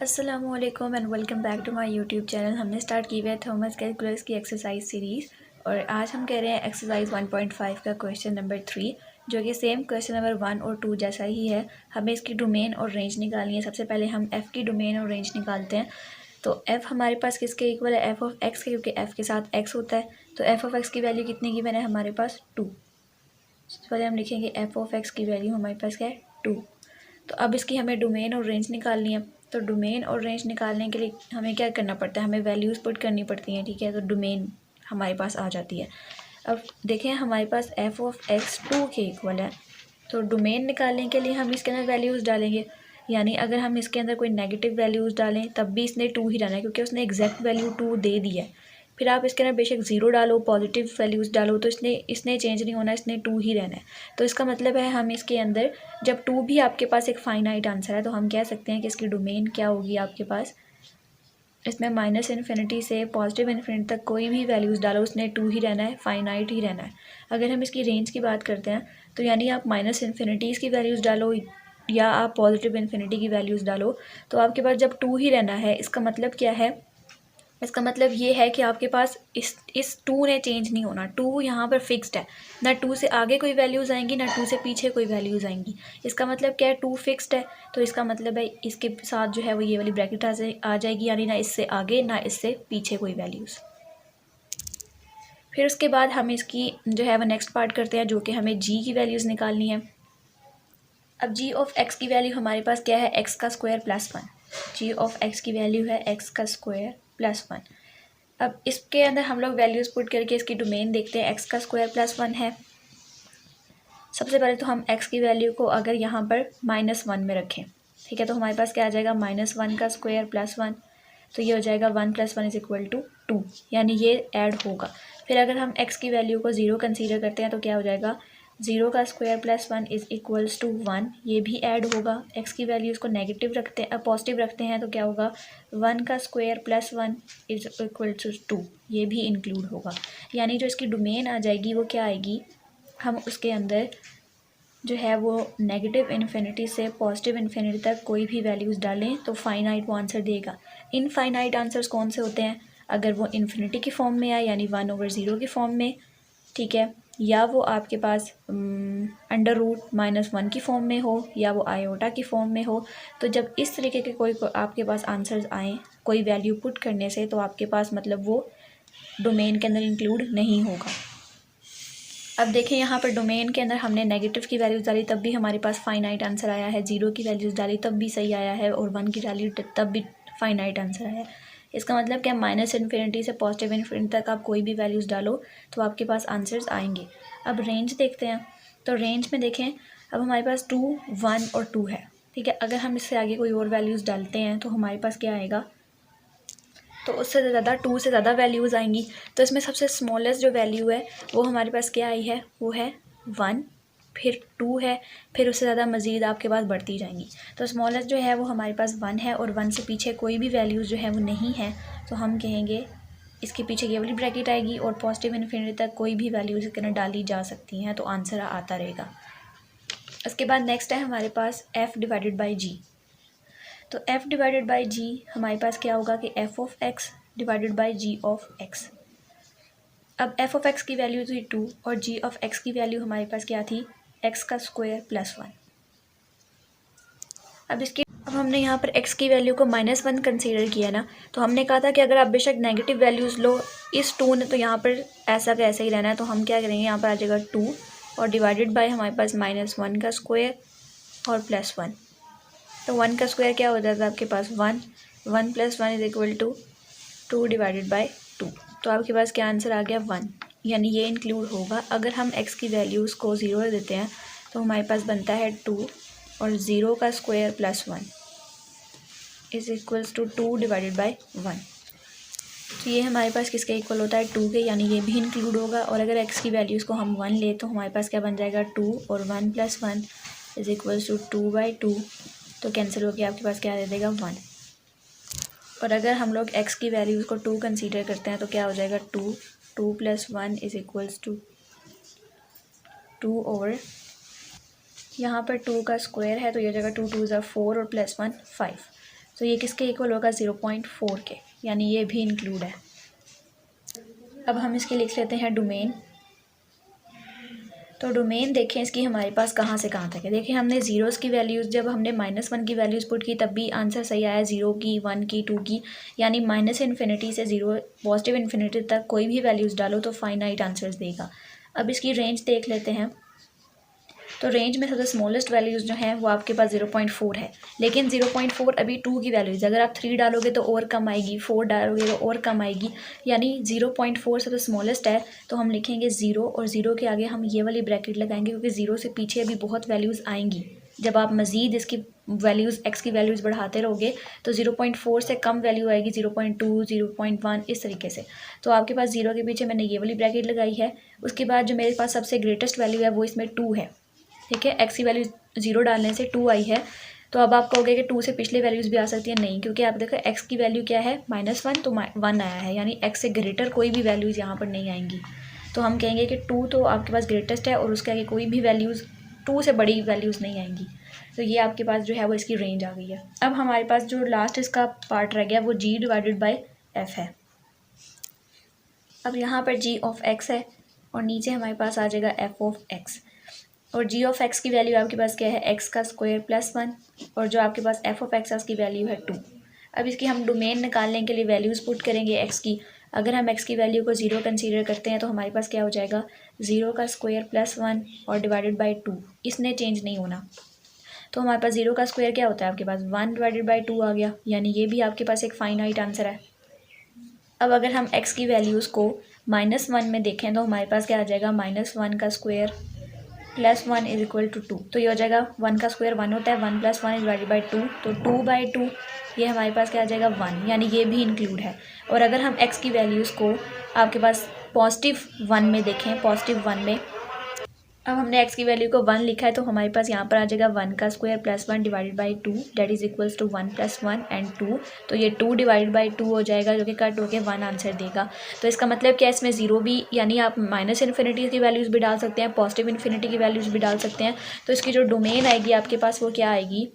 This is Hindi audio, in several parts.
अस्सलामुअलैकुम and welcome back to my YouTube channel. हमने स्टार्ट की हुई है थॉमस कैलकुलस की एक्सरसाइज सीरीज़ और आज हम कह रहे हैं एक्सरसाइज 1.5 का क्वेश्चन नंबर 3, जो कि सेम क्वेश्चन नंबर 1 और 2 जैसा ही है। हमें इसकी डोमेन और रेंज निकालनी है। सबसे पहले हम एफ़ की डोमेन और रेंज निकालते हैं। तो एफ़ हमारे पास किसके इक्वल है? एफ़ ऑफ एक्स के, क्योंकि एफ़ के साथ एक्स होता है। तो एफ़ ऑफ एक्स की वैल्यू कितनी गिवन है हमारे पास? 2। सबसे पहले हम लिखेंगे एफ़ ऑफ एक्स की वैल्यू हमारे पास क्या है? 2। तो अब इसकी हमें डोमेन और रेंज निकालनी है। तो डोमेन और रेंज निकालने के लिए हमें क्या करना पड़ता है? हमें वैल्यूज़ पुट करनी पड़ती हैं, ठीक है। तो डोमेन हमारे पास आ जाती है। अब देखें हमारे पास एफ ऑफ एक्स 2 के इक्वल है। तो डोमेन निकालने के लिए हम इसके अंदर वैल्यूज़ डालेंगे, यानी अगर हम इसके अंदर कोई नेगेटिव वैल्यूज़ डालें तब भी इसने 2 ही डालना है, क्योंकि उसने एग्जैक्ट वैल्यू 2 दे दी है। फिर आप इसके अंदर बेशक 0 डालो, पॉजिटिव वैल्यूज़ डालो, तो इसने चेंज नहीं होना, इसने 2 ही रहना है। तो इसका मतलब है हम इसके अंदर जब 2 भी आपके पास एक फाइनाइट आंसर है तो हम कह सकते हैं कि इसकी डोमेन क्या होगी आपके पास। इसमें माइनस इन्फिनिटी से पॉजिटिव इन्फिनिटी तक कोई भी वैल्यूज़ डालो, उसने 2 ही रहना है, फाइनाइट ही रहना है। अगर हम इसकी रेंज की बात करते हैं तो यानी आप माइनस इन्फिनिटीज़ की वैल्यूज़ डालो या आप पॉजिटिव इन्फिनिटी की वैल्यूज़ डालो, तो आपके पास जब 2 ही रहना है, इसका मतलब क्या है? इसका मतलब ये है कि आपके पास इस 2 ने चेंज नहीं होना। 2 यहाँ पर फिक्स्ड है, ना 2 से आगे कोई वैल्यूज़ आएंगी ना 2 से पीछे कोई वैल्यूज़ आएंगी। इसका मतलब क्या है? 2 फिक्स्ड है, तो इसका मतलब है इसके साथ जो है वो ये वाली ब्रैकेट आ जाएगी, यानी ना इससे आगे ना इससे पीछे कोई वैल्यूज़। फिर उसके बाद हम इसकी जो है वो नेक्स्ट पार्ट करते हैं, जो कि हमें जी की वैल्यूज़ निकालनी है। अब जी ऑफ एक्स की वैल्यू हमारे पास क्या है? एक्स का square plus 1। G of x की वैल्यू है एक्स का स्क्वायर प्लस 1। अब इसके अंदर हम लोग वैल्यूज़ पुट करके इसकी डोमेन देखते हैं। एक्स का स्क्वायर प्लस 1 है। सबसे पहले तो हम एक्स की वैल्यू को अगर यहाँ पर -1 में रखें, ठीक है, तो हमारे पास क्या आ जाएगा? -1 का स्क्वायर प्लस 1। तो ये हो जाएगा 1 + 1 इज इक्वल टू 2, यानी ये ऐड होगा। फिर अगर हम एक्स की वैल्यू को 0 कंसीडर करते हैं तो क्या हो जाएगा? 0 का square plus 1 is equals to 1, ये भी ऐड होगा। एक्स की वैल्यू इसको नेगेटिव रखते हैं, पॉजिटिव रखते हैं, तो क्या होगा? 1 का square plus 1 is equal to 2, ये भी इंक्लूड होगा। यानी जो इसकी डोमेन आ जाएगी वो क्या आएगी? हम उसके अंदर जो है वो नेगेटिव इन्फिनिटी से पॉजिटिव इन्फिनिटी तक कोई भी वैल्यूज़ डालें तो फाइनाइट वो आंसर देगा। इनफाइनाइट आंसर्स कौन से होते हैं? अगर वो इन्फिनिटी की फॉर्म में आए, यानी 1/0 की फॉर्म में, ठीक है, या वो आपके पास √-1 की फॉर्म में हो, या वो आयोटा की फॉर्म में हो। तो जब इस तरीके के कोई आपके पास आंसर्स आएँ कोई वैल्यू पुट करने से, तो आपके पास मतलब वो डोमेन के अंदर इंक्लूड नहीं होगा। अब देखें यहाँ पर डोमेन के अंदर हमने नेगेटिव की वैल्यूज़ डाली तब भी हमारे पास फाइनाइट आंसर आया है, 0 की वैल्यूज़ डाली तब भी सही आया है, और 1 की डाली तब भी फाइनाइट आंसर आया है। इसका मतलब क्या? माइनस इन्फिनिटी से पॉजिटिव इन्फिनिटी तक आप कोई भी वैल्यूज़ डालो तो आपके पास आंसर्स आएंगे। अब रेंज देखते हैं। तो रेंज में देखें, अब हमारे पास 2, 1 और 2 है, ठीक है। अगर हम इससे आगे कोई और वैल्यूज़ डालते हैं तो हमारे पास क्या आएगा? तो उससे ज़्यादा 2 से ज़्यादा वैल्यूज़ आएंगी। तो इसमें सबसे स्मॉलेस्ट जो वैल्यू है वो हमारे पास क्या आई है? वो है 1, फिर 2 है, फिर उससे ज़्यादा मज़ीद आपके पास बढ़ती जाएंगी। तो स्मॉलेस्ट जो है वो हमारे पास 1 है, और 1 से पीछे कोई भी वैल्यूज़ जो है वो नहीं है। तो हम कहेंगे इसके पीछे ये वाली ब्रैकेट आएगी, और पॉजिटिव इन्फिनिटी तक कोई भी वैल्यूज़ इसके अंदर डाली जा सकती हैं, तो आंसर आता रहेगा। उसके बाद नेक्स्ट है हमारे पास f/g। तो f/g हमारे पास क्या होगा कि f of x divided by g of x। अब f ऑफ x की वैल्यू थी 2 और g ऑफ x की वैल्यू हमारे पास क्या थी? x का स्क्वायर प्लस 1। अब हमने यहाँ पर x की वैल्यू को -1 कंसीडर किया ना, तो हमने कहा था कि अगर आप बेशक नेगेटिव वैल्यूज़ लो, इस 2 ने तो यहाँ पर ऐसा का ऐसा ही रहना है, तो हम क्या करेंगे? यहाँ पर आ जाएगा 2 और डिवाइडेड बाई हमारे पास -1 का स्क्वायर और प्लस 1। तो 1 का स्क्वायर क्या हो जाता है आपके पास? 1 + 1 is equal to 2 divided by 2। तो आपके पास क्या आंसर आ गया? 1, यानी ये इंक्लूड होगा। अगर हम x की वैल्यूज़ को 0 देते हैं तो हमारे पास बनता है 2 और 0 का square plus 1 is equals to 2 divided by 1। तो ये हमारे पास किसके इक्वल होता है? 2 के, यानी ये भी इंक्लूड होगा। और अगर x की वैल्यूज़ को हम 1 ले तो हमारे पास क्या बन जाएगा? 2 और 1 + 1 इज इक्वल्स टू 2/2। तो कैंसिल होकर आपके पास क्या दे देगा? 1। और अगर हम लोग x की वैल्यूज़ को 2 कंसीडर करते हैं तो क्या हो जाएगा? 2 + 1 इज इक्वल्स टू 2 ओवर, यहाँ पर 2 का स्क्वायर है तो ये हो जाएगा 2 × 2 = 4 और +1 5। तो ये किसके इक्वल होगा 0.4 के, यानी ये भी इंक्लूड है। अब हम इसके लिख लेते हैं डोमेन। तो डोमेन देखें इसकी हमारे पास कहाँ से कहाँ तक है। देखिए हमने ज़ीरोज़ की वैल्यूज़, जब हमने -1 की वैल्यूज़ पुट की तब भी आंसर सही आया, 0 की, 1 की, 2 की, यानी -इन्फिनिटी से 0 पॉजिटिव इन्फिनिटी तक कोई भी वैल्यूज़ डालो तो फाइनाइट आंसर्स देगा। अब इसकी रेंज देख लेते हैं। तो रेंज में सबसे स्मॉलेस्ट वैल्यूज़ जो हैं वो आपके पास 0.4 है, लेकिन 0.4 अभी 2 की वैल्यूज़, अगर आप 3 डालोगे तो और कम आएगी, 4 डालोगे तो और कम आएगी, यानी 0.4 सबसे स्मॉलेस्ट है। तो हम लिखेंगे 0 और 0 के आगे हम ये वाली ब्रैकेट लगाएंगे, क्योंकि 0 से पीछे अभी बहुत वैल्यूज़ आएंगी। जब आप मज़ीद इसकी वैल्यूज़ एक्स की वैल्यूज़ बढ़ाते रहोगे तो 0.4 से कम वैल्यू आएगी, 0.2, 0.1 इस तरीके से। तो आपके पास 0 के पीछे मैंने ये वाली ब्रैकेट लगाई है। उसके बाद जो मेरे पास सबसे ग्रेटेस्ट वैल्यू है वो इसमें 2 है, ठीक है। एक्स की वैल्यू 0 डालने से 2 आई है। तो अब आप कहोगे कि 2 से पिछले वैल्यूज़ भी आ सकती हैं, नहीं, क्योंकि आप देखो एक्स की वैल्यू क्या है -1, तो 1 आया है, यानी एक्स से ग्रेटर कोई भी वैल्यूज़ यहाँ पर नहीं आएंगी। तो हम कहेंगे कि 2 तो आपके पास ग्रेटेस्ट है और उसके आगे कोई भी वैल्यूज़ 2 से बड़ी वैल्यूज़ नहीं आएंगी। तो ये आपके पास जो है वो इसकी रेंज आ गई है। अब हमारे पास जो लास्ट इसका पार्ट रह गया वो g/f है। अब यहाँ पर g(x) है और नीचे हमारे पास आ जाएगा f(x), और g(x) की वैल्यू आपके पास क्या है, x का स्क्वायर +1, और जो आपके पास f(x) है उसकी वैल्यू है 2। अब इसकी हम डोमेन निकालने के लिए वैल्यूज़ पुट करेंगे x की। अगर हम x की वैल्यू को 0 कंसीडर करते हैं तो हमारे पास क्या हो जाएगा, 0 का स्क्वायर +1 और /2, इसने चेंज नहीं होना। तो हमारे पास 0 का स्क्वायर क्या होता है, आपके पास 1/2 आ गया, यानी ये भी आपके पास एक फाइनाइट आंसर है। अब अगर हम x की वैल्यूज़ को -1 में देखें तो हमारे पास क्या आ जाएगा, -1 का स्क्वायर +1 = 2। तो ये हो जाएगा, 1 का स्क्वायर 1 होता है, 1 + 1 /2, तो 2/2 ये हमारे पास क्या आ जाएगा 1, यानी ये भी इंक्लूड है। और अगर हम x की वैल्यूज़ को आपके पास +1 में देखें, +1 में, अब हमने x की वैल्यू को 1 लिखा है तो हमारे पास यहाँ पर आ जाएगा 1 का square +1 / 2 that is equals to 1 + 1 and 2। तो ये 2 / 2 हो जाएगा, जो कि कट होकर 1 आंसर देगा। तो इसका मतलब क्या है, इसमें 0 भी, यानी आप -इन्फिनिटी की वैल्यूज़ भी डाल सकते हैं, पॉजिटिव इन्फिनिटी की वैल्यूज़ भी डाल सकते हैं। तो इसकी जो डोमेन आएगी आपके पास वो क्या आएगी,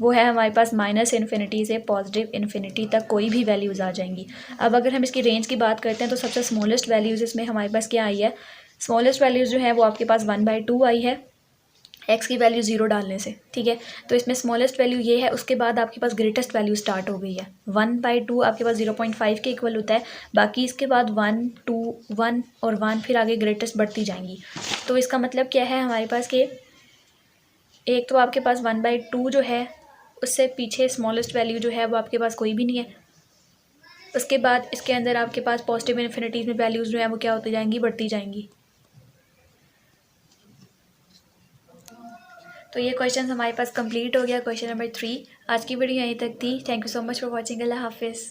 वो है हमारे पास -इन्फिनिटी से पॉजिटिव इन्फिनिटी तक कोई भी वैल्यूज़ आ जाएंगी। अब अगर हम इसकी रेंज की बात करते हैं तो सबसे स्मॉलेस्ट वैल्यूज़ इसमें हमारे पास क्या आई है, स्मॉलेस्ट वैल्यूज़ जो है वो आपके पास 1/2 आई है एक्स की वैल्यू 0 डालने से, ठीक है। तो इसमें स्मॉलेस्ट वैल्यू ये है, उसके बाद आपके पास ग्रेटेस्ट वैल्यू स्टार्ट हो गई है। 1/2 आपके पास 0.5 के इक्वल होता है, बाकी इसके बाद 1, 2, 1 और 1 फिर आगे ग्रेटेस्ट बढ़ती जाएंगी। तो इसका मतलब क्या है हमारे पास कि एक तो आपके पास 1/2 जो है उससे पीछे स्मॉलेस्ट वैल्यू जो है वो आपके पास कोई भी नहीं है। उसके बाद इसके अंदर आपके पास पॉजिटिव इन्फिनिटीज़ में वैल्यूज़ जो है वो क्या होती जाएंगी, बढ़ती जाएंगी। तो ये क्वेश्चन हमारे पास कंप्लीट हो गया, क्वेश्चन नंबर 3। आज की वीडियो यहीं तक थी। Thank you so much for watching. Allah हाफिज़।